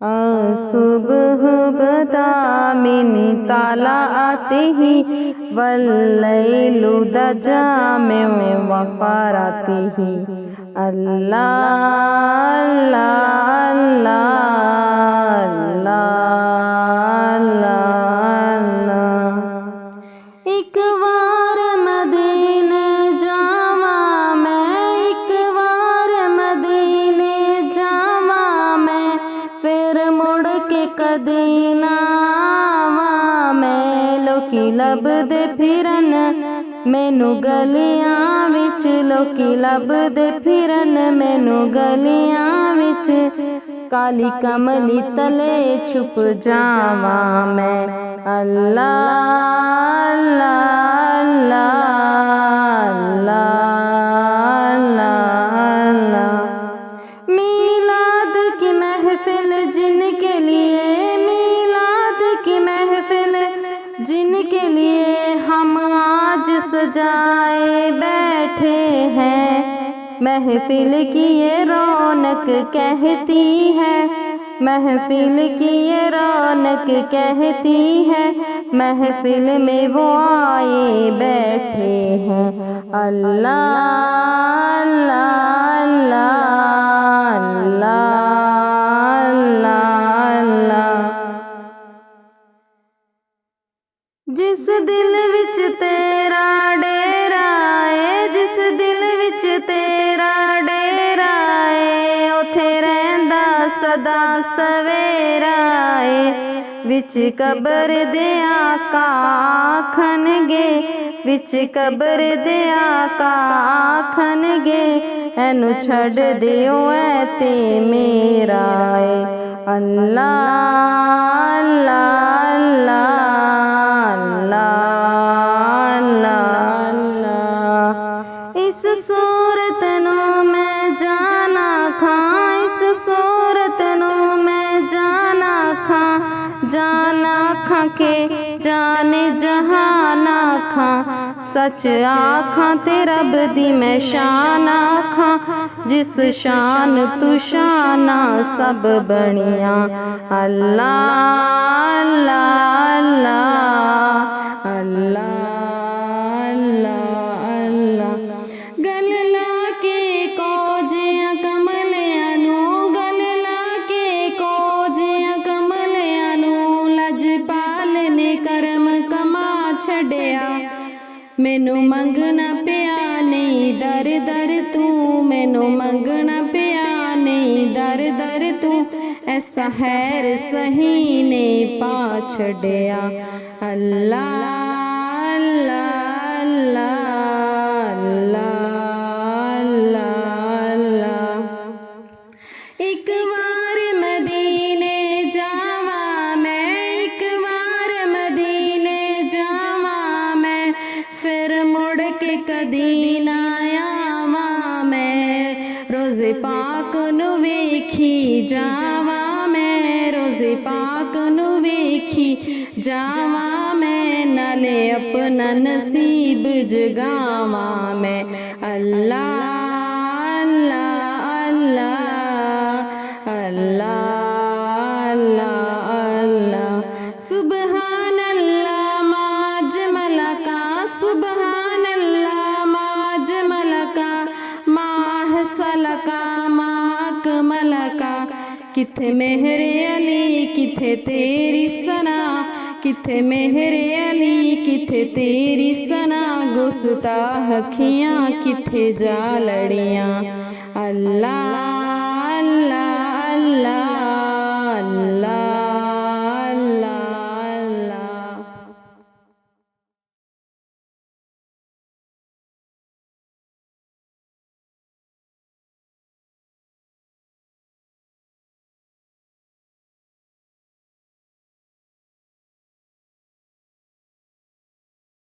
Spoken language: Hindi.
सुबह बदा मिन तालाअतिही वल्लैलु दजा मिन वफारतिही। अल्लाह अल्लाह अल्लाह अल्लाह। एक बार मदीने जावा मैं, एक बार मदीने जावा मैं, फिर मुड़ के कदी ना आवा मैं। लोकी लभदे फिरन मैनू गलियां विच, लोकी लभदे फिरन मैनू गलियां विच, काली कमली तले छुप जावा मैं। अल्लाह अल्लाह अल्लाह अल्लाह। मीलाद की महफिल जिनके लिए, मीलाद की महफिल जिनके लिए हम आज सजाए बैठे हैं। महफिल की ये रौनक कहती है, महफिल की ये रौनक कहती है, महफिल में वो आए बैठे हैं। अल्लाह अल्लाह अल्लाह अल्लाह अल्लाह। जिस दिल विच तेरा डेरा है, जिस दिल विच तेरा डेरा है, उथे रहंदा सदा सवेरा है। विच कबर दे आका आखणगे, विच कबर दे आका आखणगे, एनू छड़ दियो ऐ ते मेरा है। अल्लाह अल्लाह अल्लाह अल्लाह अल्लाह। इस सूरत नू मैं जाना खां, इस सूरत नू मैं जाना खां, जाना खां के जाने जहाना खां। सच आखां ते रब दी मैं शान आखां, जिस शान तू शाना सब बनिया। अल्लाह अल्लाह अल्लाह अल्लाह अल्लाह अल्लाह। गल लाके कोजिया कमलिया नू, गल लाके कोजिया कमलिया नू, लजपाल ने करम कमा छड़िया। मैनू मंगना पिया नहीं दर दर तू, मैनू मंगना पिया नहीं दर दर तू, ऐसा खैर सही ने पा छड़िया। अल्लाह अल्लाह अल्लाह अल्लाह अल्लाह। एक बार मदीने जावा मैं, एक बार मदीने जावा मैं, फिर मुड़ के कदी ना आवा मैं। रोज़े पाक नू वेखी जावा मैं, रोज़े पाक नू वेखी जावा मैं, नाले अपना नसीब जगावा मैं। अल्लाह अल्लाह अल्लाह अल्लाह अल्लाह अल्लाह। सुबहान अल्लाह मा अजमल का, सुबहान अल्लाह मा अजमल का, मा अहसन का, मा अकमल का। किथे मेहरे अली किथे तेरी सना, किथे मेहरे अली किथे तेरी सना, गुस्ताख अखियाँ किथे जा लड़ियाँ। अल्लाह अल्लाह